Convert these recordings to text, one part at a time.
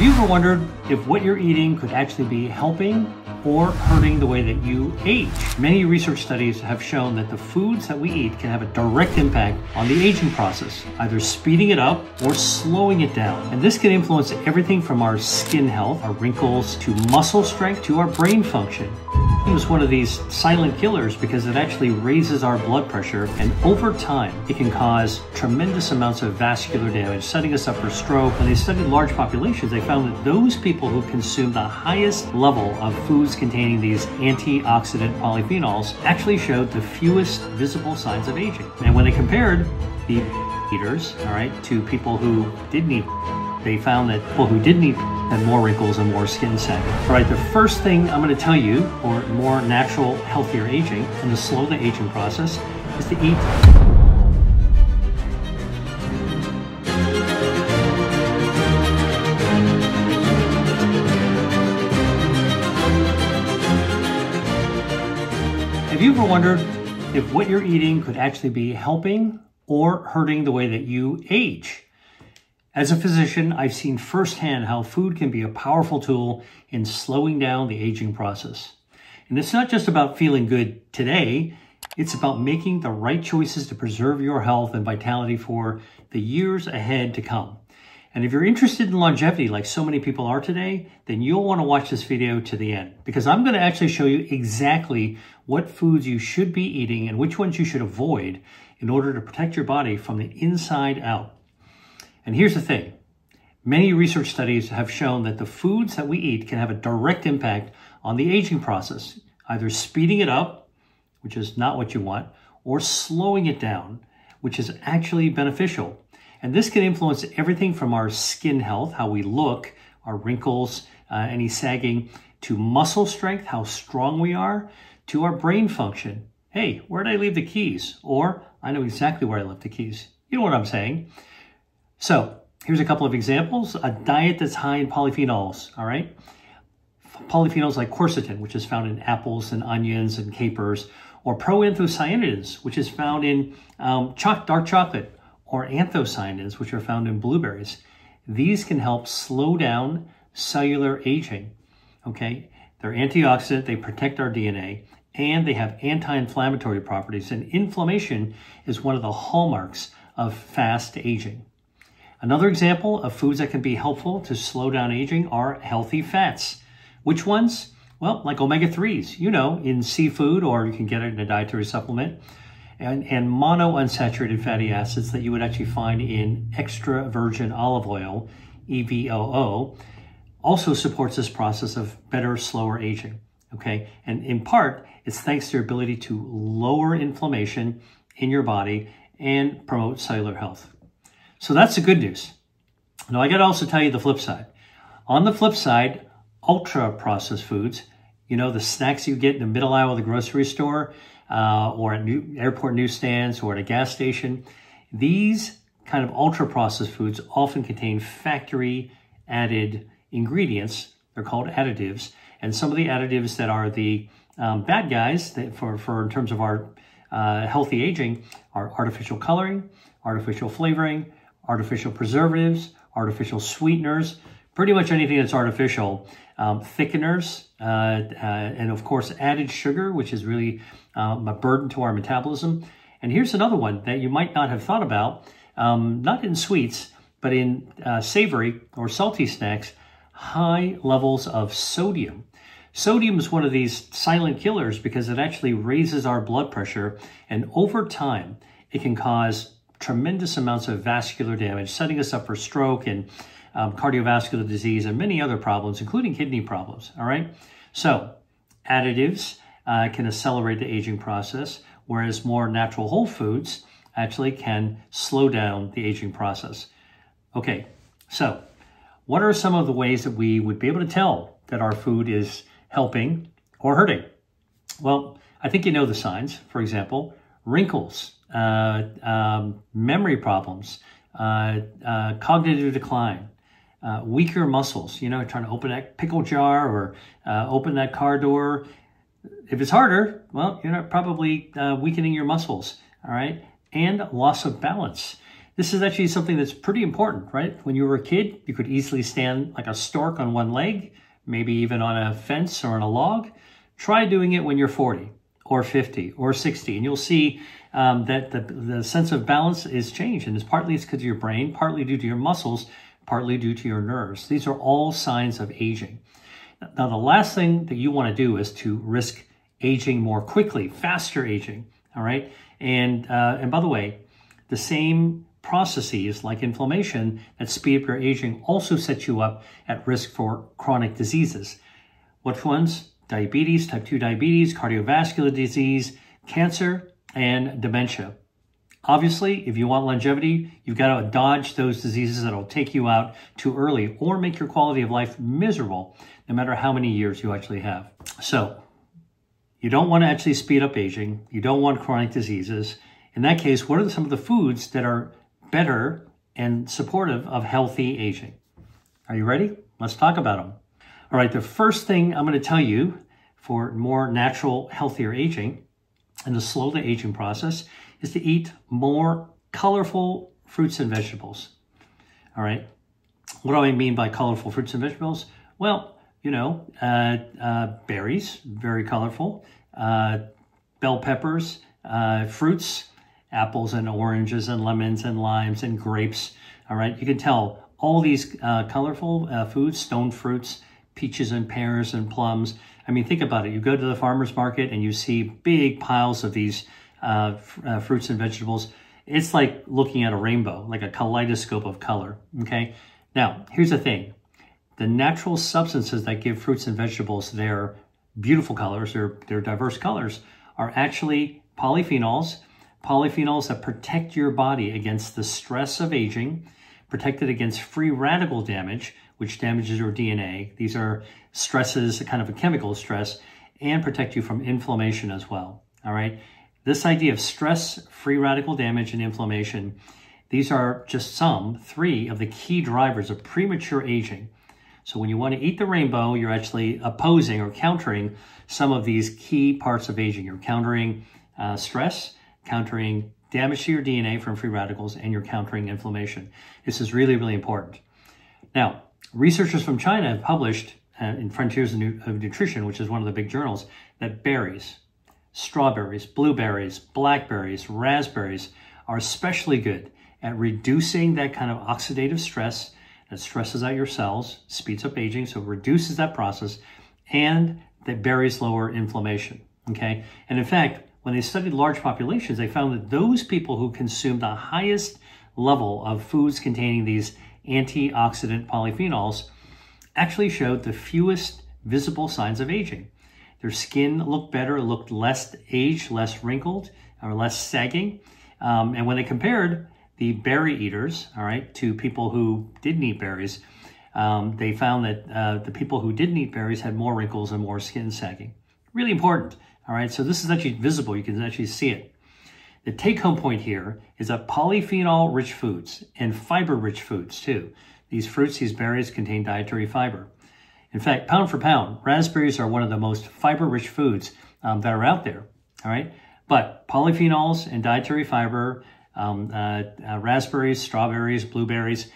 Have you ever wondered if what you're eating could actually be helping or hurting the way that you age? Many research studies have shown that the foods that we eat can have a direct impact on the aging process, either speeding it up or slowing it down. And this can influence everything from our skin health, our wrinkles, to muscle strength, to our brain function. It was one of these silent killers because it actually raises our blood pressure, and over time it can cause tremendous amounts of vascular damage, setting us up for stroke. When they studied large populations, they found that those people who consumed the highest level of foods containing these antioxidant polyphenols actually showed the fewest visible signs of aging. And when they compared the eaters, to people who didn't eat, they found that people who didn't eat had more wrinkles and more skin sagging. All right, the first thing I'm going to tell you for more natural, healthier aging and to slow the aging process is to eat. Have you ever wondered if what you're eating could actually be helping or hurting the way that you age? As a physician, I've seen firsthand how food can be a powerful tool in slowing down the aging process. And it's not just about feeling good today, it's about making the right choices to preserve your health and vitality for the years ahead to come. And if you're interested in longevity like so many people are today, then you'll want to watch this video to the end, because I'm going to actually show you exactly what foods you should be eating and which ones you should avoid in order to protect your body from the inside out. And here's the thing. Many research studies have shown that the foods that we eat can have a direct impact on the aging process, either speeding it up, which is not what you want, or slowing it down, which is actually beneficial. And this can influence everything from our skin health, how we look, our wrinkles, any sagging, to muscle strength, how strong we are, to our brain function. Hey, where did I leave the keys? Or I know exactly where I left the keys. You know what I'm saying? So here's a couple of examples. A diet that's high in polyphenols, all right? Polyphenols like quercetin, which is found in apples and onions and capers, or proanthocyanidins, which is found in dark chocolate, or anthocyanins, which are found in blueberries. These can help slow down cellular aging, okay? They're antioxidant, they protect our DNA, and they have anti-inflammatory properties. And inflammation is one of the hallmarks of fast aging. Another example of foods that can be helpful to slow down aging are healthy fats. Which ones? Well, like omega-3s, in seafood, or you can get it in a dietary supplement, and monounsaturated fatty acids that you would actually find in extra virgin olive oil, EVOO, also supports this process of better, slower aging, okay? And in part, it's thanks to your ability to lower inflammation in your body and promote cellular health. So that's the good news. Now, I got to also tell you the flip side. On the flip side, ultra-processed foods, the snacks you get in the middle aisle of the grocery store, or at airport newsstands, or at a gas station, these kind of ultra-processed foods often contain factory-added ingredients. They're called additives. And some of the additives that are the bad guys for in terms of our healthy aging are artificial coloring, artificial flavoring, artificial preservatives, artificial sweeteners, pretty much anything that's artificial, thickeners, and of course added sugar, which is really a burden to our metabolism. And here's another one that you might not have thought about, not in sweets, but in savory or salty snacks, high levels of sodium. Sodium is one of these silent killers because it actually raises our blood pressure, and over time it can cause tremendous amounts of vascular damage, setting us up for stroke and cardiovascular disease and many other problems, including kidney problems, all right? So additives can accelerate the aging process, whereas more natural whole foods actually can slow down the aging process. Okay, so what are some of the ways that we would be able to tell that our food is helping or hurting? Well, I think you know the signs. For example, wrinkles, memory problems, cognitive decline, weaker muscles, trying to open that pickle jar or open that car door. If it's harder, well, you're not probably weakening your muscles, all right? And loss of balance. This is actually something that's pretty important, right? When you were a kid, you could easily stand like a stork on one leg, maybe even on a fence or on a log. Try doing it when you're 40 or 50 or 60, and you'll see that the sense of balance is changed. And it's partly because of your brain, partly due to your muscles, partly due to your nerves. These are all signs of aging. Now, the last thing that you want to do is to risk aging more quickly, faster aging, all right? And by the way, the same processes like inflammation that speed up your aging also set you up at risk for chronic diseases. Which ones? Diabetes, type 2 diabetes, cardiovascular disease, cancer, and dementia. Obviously, if you want longevity, you've got to dodge those diseases that'll take you out too early or make your quality of life miserable, no matter how many years you actually have. So, you don't want to actually speed up aging. You don't want chronic diseases. In that case, what are some of the foods that are better and supportive of healthy aging? Are you ready? Let's talk about them. All right, the first thing I'm going to tell you for more natural, healthier aging and to slow the aging process is to eat more colorful fruits and vegetables. All right, what do I mean by colorful fruits and vegetables? Well, you know, berries, very colorful, bell peppers, fruits, apples and oranges and lemons and limes and grapes. All right, you can tell all these colorful foods, stone fruits, peaches and pears and plums. I mean, think about it. You go to the farmer's market and you see big piles of these fruits and vegetables. It's like looking at a rainbow, like a kaleidoscope of color, okay? Now, here's the thing. The natural substances that give fruits and vegetables their beautiful colors, their diverse colors, are actually polyphenols, polyphenols that protect your body against the stress of aging, protect it against free radical damage, which damages your DNA. These are stresses, a kind of a chemical stress, and protect you from inflammation as well, all right? This idea of stress, free radical damage, and inflammation, these are just three of the key drivers of premature aging. So when you want to eat the rainbow, you're actually opposing or countering some of these key parts of aging. You're countering stress, countering damage to your DNA from free radicals, and you're countering inflammation. This is really, really important. Now, researchers from China have published in Frontiers of Nutrition, which is one of the big journals, that berries, strawberries, blueberries, blackberries, raspberries are especially good at reducing that kind of oxidative stress that stresses out your cells, speeds up aging, so it reduces that process, and that berries lower inflammation, okay? And in fact, when they studied large populations, they found that those people who consumed the highest level of foods containing these antioxidant polyphenols actually showed the fewest visible signs of aging. Their skin looked better, looked less aged, less wrinkled, or less sagging. And when they compared the berry eaters, all right, to people who didn't eat berries, they found that the people who didn't eat berries had more wrinkles and more skin sagging. Really important, all right? So this is actually visible. You can actually see it. The take-home point here is that polyphenol-rich foods and fiber-rich foods, too. These fruits, these berries contain dietary fiber. In fact, pound for pound, raspberries are one of the most fiber-rich foods that are out there, all right? But polyphenols and dietary fiber, raspberries, strawberries, blueberries,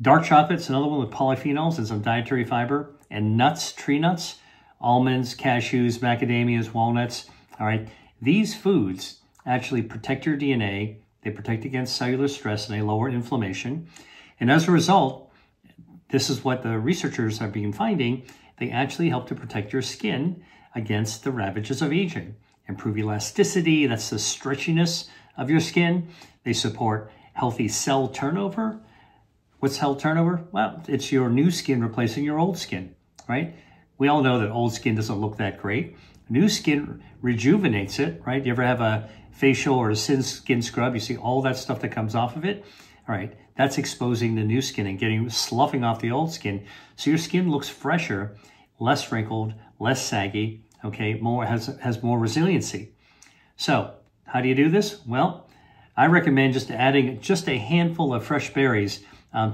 dark chocolate's another one with polyphenols and some dietary fiber, and nuts, tree nuts, almonds, cashews, macadamias, walnuts, all right? These foods actually protect your DNA, they protect against cellular stress, and they lower inflammation. And as a result, this is what the researchers have been finding, they actually help to protect your skin against the ravages of aging. Improve elasticity, that's the stretchiness of your skin. They support healthy cell turnover. What's cell turnover? Well, it's your new skin replacing your old skin, right? We all know that old skin doesn't look that great. New skin rejuvenates it, right? You ever have a facial or a skin scrub? You see all that stuff that comes off of it? All right, that's exposing the new skin and sloughing off the old skin. So your skin looks fresher, less wrinkled, less saggy, okay, has more resiliency. So how do you do this? Well, I recommend just adding just a handful of fresh berries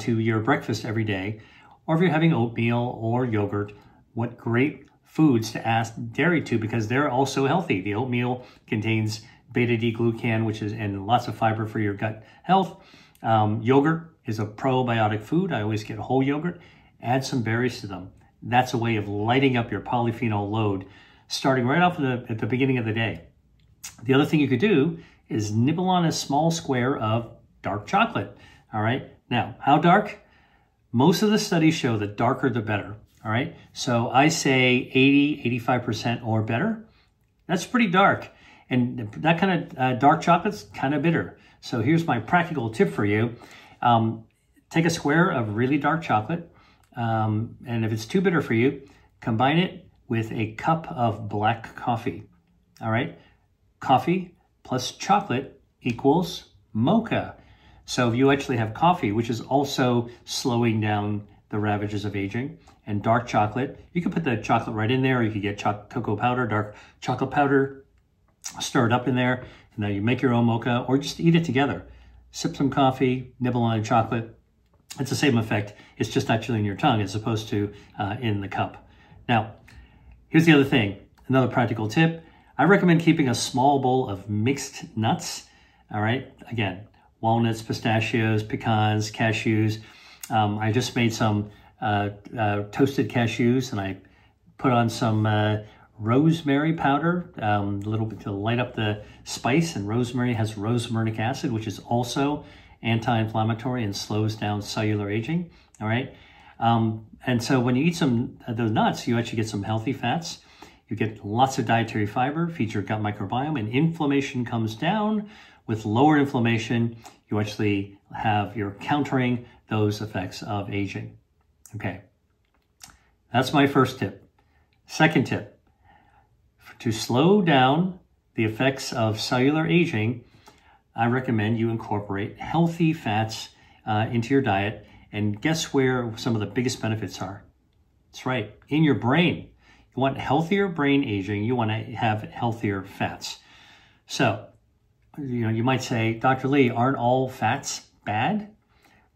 to your breakfast every day, or if you're having oatmeal or yogurt, what great foods to add dairy to because they're also healthy. The oatmeal contains beta-D-glucan, which is and lots of fiber for your gut health. Yogurt is a probiotic food. I always get whole yogurt. Add some berries to them. That's a way of lighting up your polyphenol load, starting right off at the beginning of the day. The other thing you could do is nibble on a small square of dark chocolate. All right. Now, how dark? Most of the studies show that darker the better. All right. So I say 80, 85% or better. That's pretty dark. And that kind of dark chocolate's kind of bitter. So here's my practical tip for you. Take a square of really dark chocolate. And if it's too bitter for you, combine it with a cup of black coffee. All right. Coffee plus chocolate equals mocha. So if you actually have coffee, which is also slowing down the ravages of aging, and dark chocolate, you can put the chocolate right in there, or you could get cocoa powder, dark chocolate powder, stir it up in there, and then you make your own mocha, or just eat it together. Sip some coffee, nibble on chocolate. It's the same effect. It's just actually in your tongue as opposed to in the cup. Now, here's the other thing, another practical tip. I recommend keeping a small bowl of mixed nuts. All right, again, walnuts, pistachios, pecans, cashews. I just made some toasted cashews, and I put on some rosemary powder, a little bit to light up the spice. And rosemary has rosmarinic acid, which is also anti-inflammatory and slows down cellular aging. All right, and so when you eat some of those nuts, you actually get some healthy fats. You get lots of dietary fiber, feeds your gut microbiome, and inflammation comes down. With lower inflammation, you actually you're countering those effects of aging. Okay, that's my first tip. Second tip, to slow down the effects of cellular aging, I recommend you incorporate healthy fats into your diet. And guess where some of the biggest benefits are? That's right, in your brain. You want healthier brain aging, you want to have healthier fats. So, you might say, Dr. Lee, aren't all fats bad?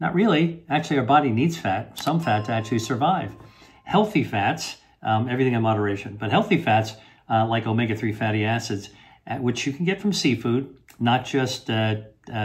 Not really. Actually, our body needs fat, some fat, to actually survive. Healthy fats, everything in moderation, but healthy fats like omega-3 fatty acids, which you can get from seafood, not just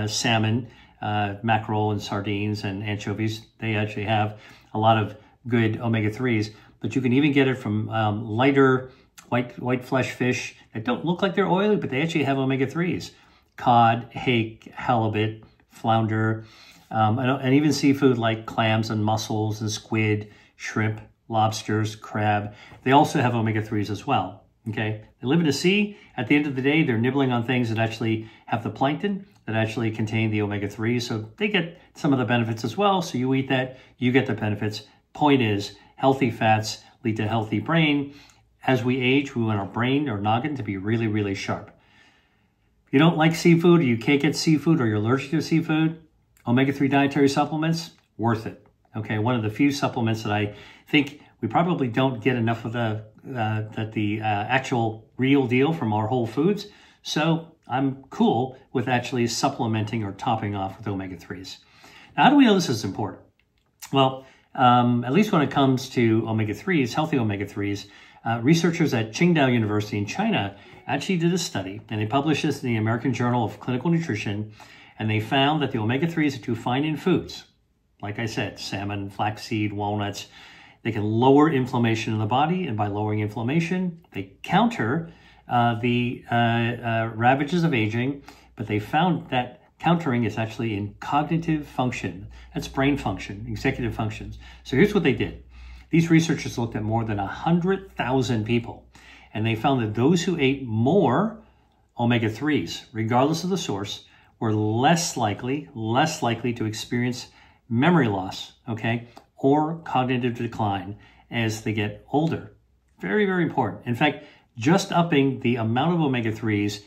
salmon, mackerel and sardines and anchovies. They actually have a lot of good omega-3s, but you can even get it from lighter white flesh fish that don't look like they're oily, but they actually have omega-3s. Cod, hake, halibut, flounder, and even seafood like clams and mussels and squid, shrimp, lobsters, crab. They also have omega-3s as well. Okay, they live in the sea. At the end of the day, they're nibbling on things that actually have the plankton that actually contain the omega-3s. So they get some of the benefits as well. So you eat that, you get the benefits. Point is, healthy fats lead to healthy brain. As we age, we want our brain or noggin to be really, really sharp. If you don't like seafood, or you can't get seafood, or you're allergic to seafood, omega-3 dietary supplements, worth it. Okay, one of the few supplements that I think we probably don't get enough of the actual real deal from our whole foods. So I'm cool with actually supplementing or topping off with omega-3s. Now, how do we know this is important? Well, at least when it comes to omega-3s, healthy omega-3s, researchers at Qingdao University in China actually did a study, and they published this in the American Journal of Clinical Nutrition, and they found that the omega-3s that you find in foods, like I said, salmon, flaxseed, walnuts, they can lower inflammation in the body, and by lowering inflammation, they counter the ravages of aging, but they found that countering is actually in cognitive function. That's brain function, executive functions. So here's what they did. These researchers looked at more than 100,000 people, and they found that those who ate more omega-3s, regardless of the source, were less likely to experience memory loss, okay, or cognitive decline as they get older. Very, very important. In fact, just upping the amount of omega-3s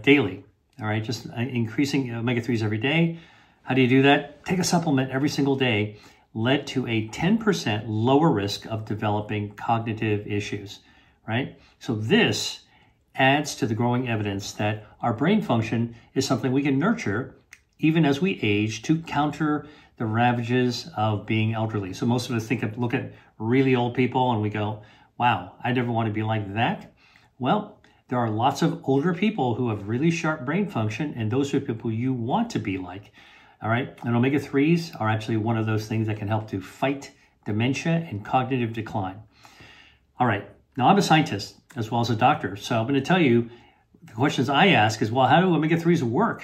daily, all right, just increasing omega-3s every day. How do you do that? Take a supplement every single day, led to a 10% lower risk of developing cognitive issues, right? So this adds to the growing evidence that our brain function is something we can nurture even as we age to counter the ravages of being elderly. So most of us look at really old people and we go, wow, I never want to be like that. Well, there are lots of older people who have really sharp brain function, and those are people you want to be like. All right, and omega-3s are actually one of those things that can help to fight dementia and cognitive decline. All right, now I'm a scientist as well as a doctor, so I'm going to tell you the questions I ask is, well, how do omega-3s work?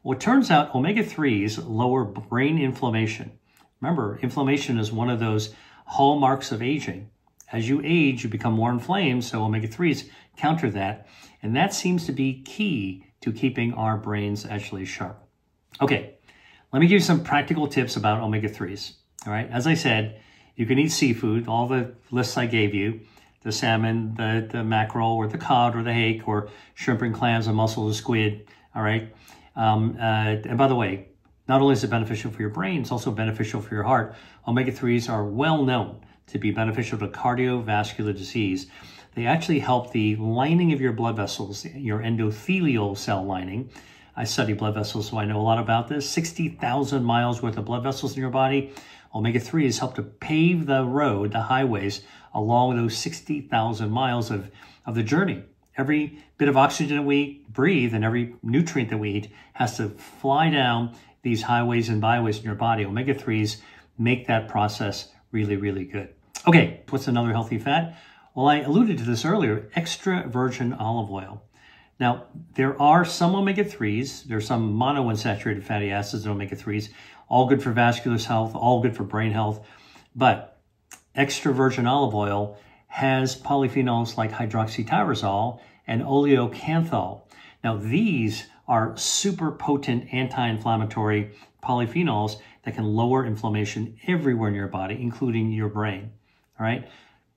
Well, it turns out omega-3s lower brain inflammation. Remember, inflammation is one of those hallmarks of aging. As you age, you become more inflamed, so omega-3s counter that, and that seems to be key to keeping our brains actually sharp. Okay, let me give you some practical tips about omega-3s. All right, as I said, you can eat seafood, all the lists I gave you, the salmon, the mackerel, or the cod, or the hake, or shrimp and clams, and mussels, and squid, all right? And by the way, not only is it beneficial for your brain, it's also beneficial for your heart. Omega-3s are well known to be beneficial to cardiovascular disease. They actually help the lining of your blood vessels, your endothelial cell lining. I study blood vessels, so I know a lot about this. 60,000 miles worth of blood vessels in your body. Omega-3s help to pave the road, the highways, along those 60,000 miles of the journey. Every bit of oxygen that we breathe and every nutrient that we eat has to fly down these highways and byways in your body. Omega-3s make that process really, really good. Okay, what's another healthy fat? Well, I alluded to this earlier, extra virgin olive oil. Now, there are some omega-3s, there's some monounsaturated fatty acids in omega-3s, all good for vascular health, all good for brain health, but extra virgin olive oil has polyphenols like hydroxytyrosol and oleocanthal. Now, these are super potent anti-inflammatory polyphenols that can lower inflammation everywhere in your body, including your brain, all right?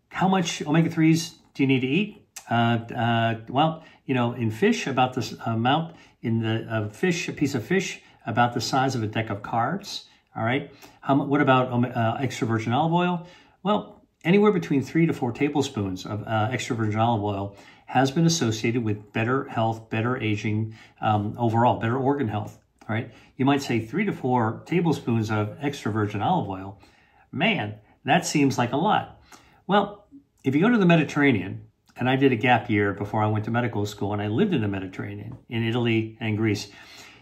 How much omega-3s do you need to eat? Well, you know, in fish, about this amount, in the fish, a piece of fish, about the size of a deck of cards, all right? What about extra virgin olive oil? Well, anywhere between 3 to 4 tablespoons of extra virgin olive oil has been associated with better health, better aging, overall, better organ health, all right? You might say 3 to 4 tablespoons of extra virgin olive oil. Man, that seems like a lot. Well, if you go to the Mediterranean, and I did a gap year before I went to medical school, and I lived in the Mediterranean, in Italy and Greece,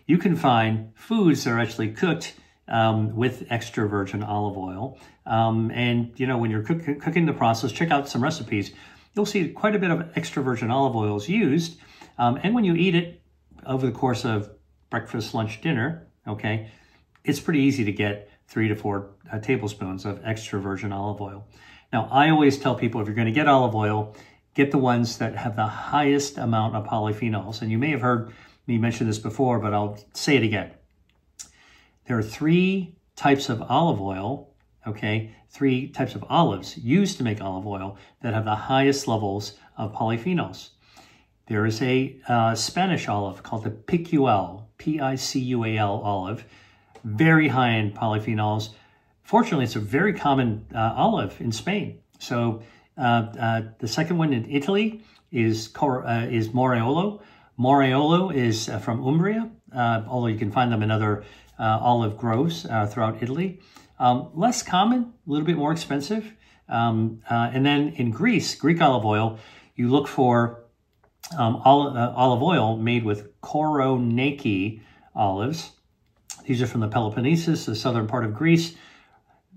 you can find foods that are actually cooked with extra virgin olive oil. And, you know, when you're cooking the process, check out some recipes. You'll see quite a bit of extra virgin olive oils used. And when you eat it over the course of breakfast, lunch, dinner, okay, it's pretty easy to get 3 to 4 tablespoons of extra virgin olive oil. Now, I always tell people, if you're going to get olive oil, get the ones that have the highest amount of polyphenols. And you may have heard me mention this before, but I'll say it again. There are 3 types of olive oil, okay, 3 types of olives used to make olive oil that have the highest levels of polyphenols. There is a Spanish olive called the Picual, P-I-C-U-A-L olive, very high in polyphenols. Fortunately, it's a very common olive in Spain. So the second one in Italy is Moraiolo. Moraiolo is from Umbria, although you can find them in other olive groves throughout Italy. Less common, a little bit more expensive. And then in Greece, Greek olive oil, you look for olive oil made with Koroneiki olives. These are from the Peloponnesus, the southern part of Greece.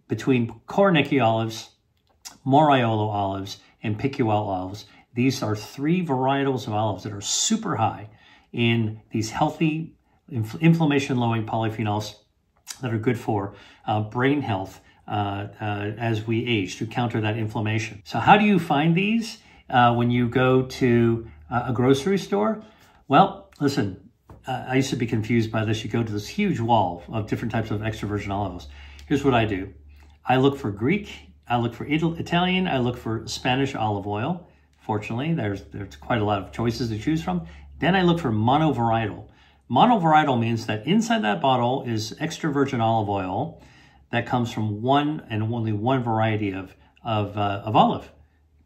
Between Koroneiki olives, Moraiolo olives, and Picual olives, these are 3 varietals of olives that are super high in these healthy, inflammation-lowering polyphenols that are good for brain health as we age, to counter that inflammation. So how do you find these when you go to a grocery store? Well, listen, I used to be confused by this. You go to this huge wall of different types of extra virgin olive oils. Here's what I do. I look for Greek, I look for Italian, I look for Spanish olive oil. Fortunately, there's quite a lot of choices to choose from. Then I look for monovarietal. Monovarietal means that inside that bottle is extra virgin olive oil that comes from one and only one variety of olive.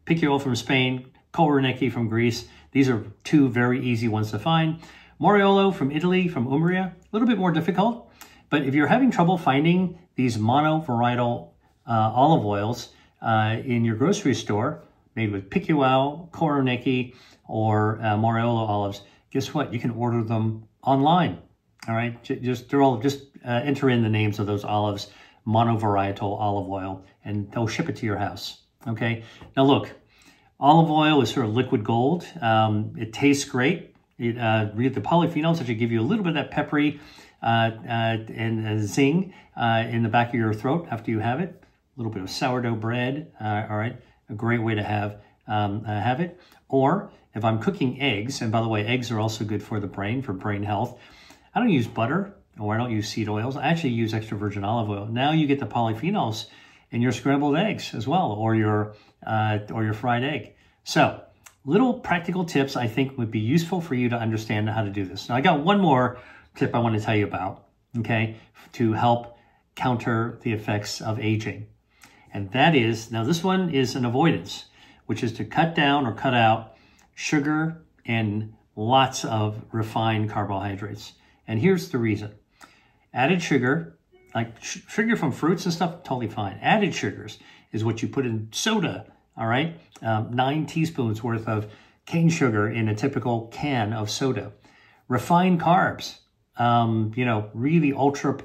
Picual from Spain, Koroneiki from Greece. These are 2 very easy ones to find. Moraiolo from Italy, from Umbria, a little bit more difficult. But if you're having trouble finding these monovarietal olive oils in your grocery store, made with Picual, Koroneiki, or Moraiolo olives, guess what? You can order them online. All right, just enter in the names of those olives, monovarietal olive oil, and they'll ship it to your house. Okay. Now look, olive oil is sort of liquid gold. It tastes great. Read the polyphenols that should give you a little bit of that peppery and a zing in the back of your throat after you have it. A little bit of sourdough bread. All right, a great way to have it. Or if I'm cooking eggs, and by the way, eggs are also good for the brain, for brain health. I don't use butter or I don't use seed oils. I actually use extra virgin olive oil. Now you get the polyphenols in your scrambled eggs as well, or your fried egg. So little practical tips I think would be useful for you to understand how to do this. Now I got one more tip I want to tell you about, okay, to help counter the effects of aging. And that is, now this one is an avoidance, which is to cut down or cut out sugar and lots of refined carbohydrates. And here's the reason. Added sugar, like sugar from fruits and stuff, totally fine. Added sugars is what you put in soda, all right? 9 teaspoons worth of cane sugar in a typical can of soda. Refined carbs, really ultra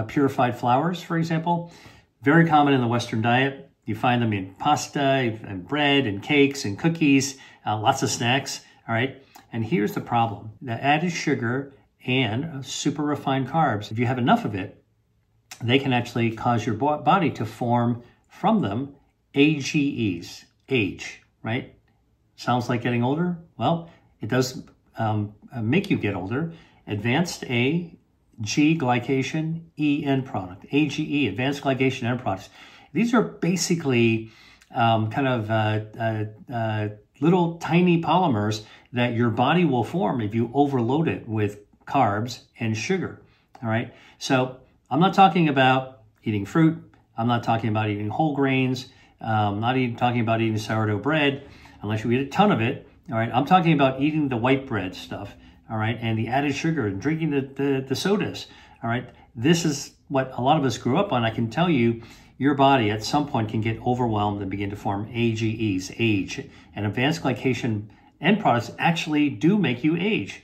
purified flours, for example, very common in the Western diet. You find them in pasta and bread and cakes and cookies, lots of snacks, all right? And here's the problem. The added sugar and super refined carbs, if you have enough of it, they can actually cause your body to form from them AGEs, age, right? Sounds like getting older? Well, it does make you get older. Advanced A, G glycation, E end product, AGE, advanced glycation end products. These are basically little tiny polymers that your body will form if you overload it with carbs and sugar, all right? So I'm not talking about eating fruit. I'm not talking about eating whole grains. I'm not even talking about eating sourdough bread, unless you eat a ton of it, all right? I'm talking about eating the white bread stuff, all right, and the added sugar and drinking the sodas, all right? This is what a lot of us grew up on. I can tell you, your body at some point can get overwhelmed and begin to form AGEs, age. And advanced glycation end products actually do make you age.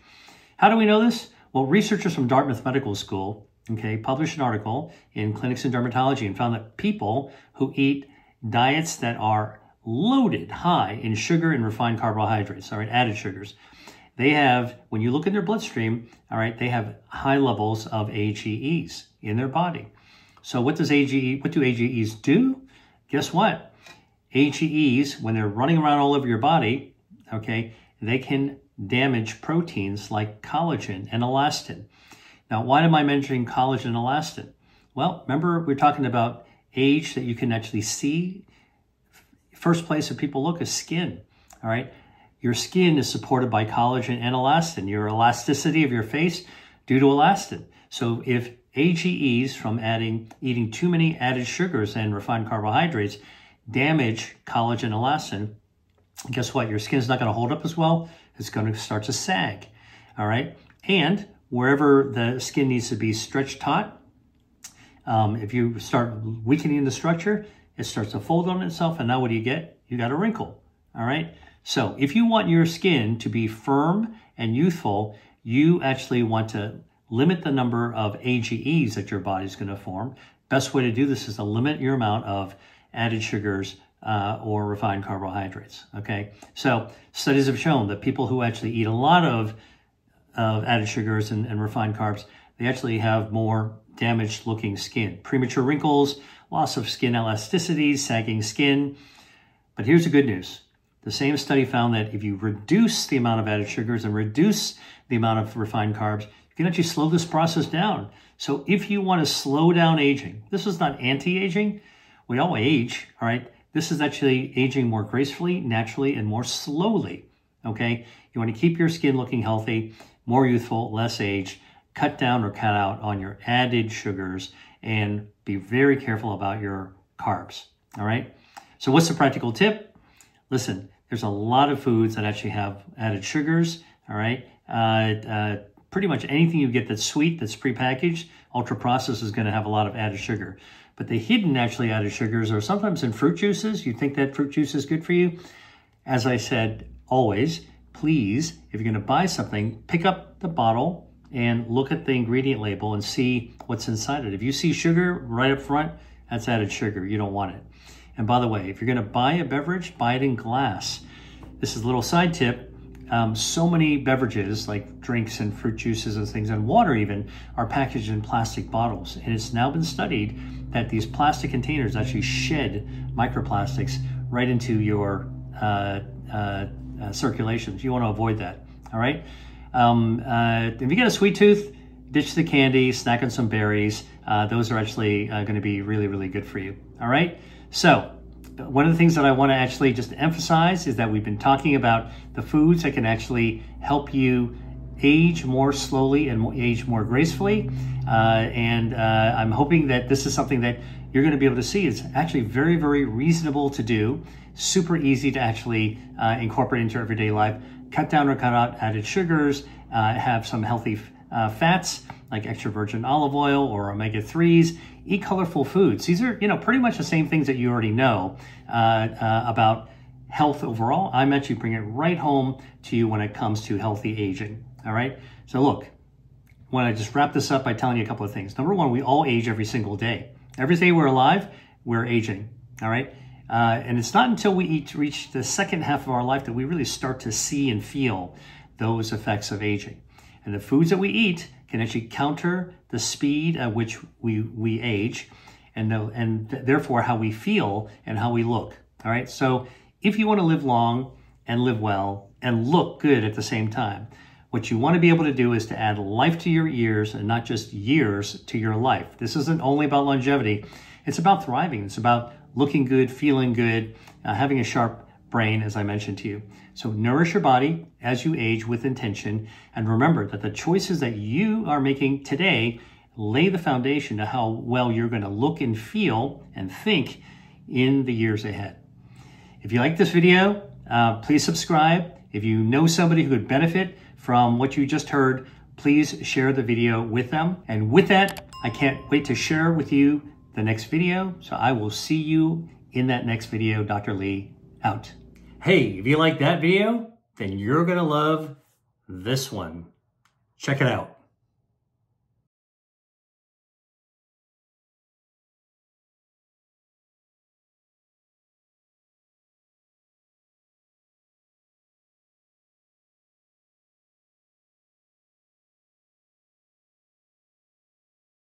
How do we know this? Well, researchers from Dartmouth Medical School, okay, published an article in Clinics in Dermatology and found that people who eat diets that are loaded high in sugar and refined carbohydrates, all right, added sugars, they have, when you look in their bloodstream, all right, they have high levels of AGEs in their body. So what do AGEs do? Guess what? AGEs, when they're running around all over your body, okay, they can damage proteins like collagen and elastin. Now, why am I mentioning collagen and elastin? Well, remember we're talking about age that you can actually see. First place that people look is skin, all right? Your skin is supported by collagen and elastin. Your elasticity of your face due to elastin. So if AGEs from eating too many added sugars and refined carbohydrates damage collagen and elastin, guess what? Your skin's not going to hold up as well. It's going to start to sag, all right? And wherever the skin needs to be stretched taut, if you start weakening the structure, it starts to fold on itself, and now what do you get? You got a wrinkle, all right? So if you want your skin to be firm and youthful, you actually want to limit the number of AGEs that your body's going to form. Best way to do this is to limit your amount of added sugars or refined carbohydrates, okay? So studies have shown that people who actually eat a lot of added sugars and refined carbs, they actually have more damaged looking skin. Premature wrinkles, loss of skin elasticity, sagging skin. But here's the good news. The same study found that if you reduce the amount of added sugars and reduce the amount of refined carbs, you can actually slow this process down. So if you want to slow down aging, this is not anti-aging. We all age, all right? This is actually aging more gracefully, naturally, and more slowly, okay? You want to keep your skin looking healthy, more youthful, less aged, cut down or cut out on your added sugars, and be very careful about your carbs, all right? So what's the practical tip? Listen, there's a lot of foods that actually have added sugars, all right? Pretty much anything you get that's sweet, that's prepackaged, ultra-processed is going to have a lot of added sugar. But the hidden actually added sugars are sometimes in fruit juices. You think that fruit juice is good for you? As I said, always, please, if you're going to buy something, pick up the bottle, and look at the ingredient label and see what's inside it. If you see sugar right up front, that's added sugar. You don't want it. And by the way, if you're gonna buy a beverage, buy it in glass. This is a little side tip. So many beverages like drinks and fruit juices and things and water even are packaged in plastic bottles. And it's now been studied that these plastic containers actually shed microplastics right into your circulations. You want to avoid that, all right? If you get a sweet tooth, ditch the candy, snack on some berries. Those are actually going to be really, really good for you, all right? So one of the things that I want to actually just emphasize is that we've been talking about the foods that can actually help you age more slowly and age more gracefully. I'm hoping that this is something that you're going to be able to see. It's actually very, very reasonable to do, super easy to actually incorporate into your everyday life. Cut down or cut out added sugars, have some healthy fats like extra virgin olive oil or omega-3s. Eat colorful foods. These are, pretty much the same things that you already know about health overall. I'm actually bringing it right home to you when it comes to healthy aging. All right. So look, I want to just wrap this up by telling you a couple of things. Number one, we all age every single day. Every day we're alive, we're aging. All right. And it's not until we reach the second half of our life that we really start to see and feel those effects of aging. And the foods that we eat can actually counter the speed at which we age and therefore how we feel and how we look. All right. So if you want to live long and live well and look good at the same time, what you want to be able to do is to add life to your years and not just years to your life. This isn't only about longevity. It's about thriving. It's about looking good, feeling good, having a sharp brain, as I mentioned to you. So nourish your body as you age with intention. And remember that the choices that you are making today lay the foundation to how well you're going to look and feel and think in the years ahead. If you like this video, please subscribe. If you know somebody who could benefit from what you just heard, please share the video with them. And with that, I can't wait to share with you the next video. So I will see you in that next video. Dr. Lee out. Hey, if you like that video, then you're gonna love this one. Check it out.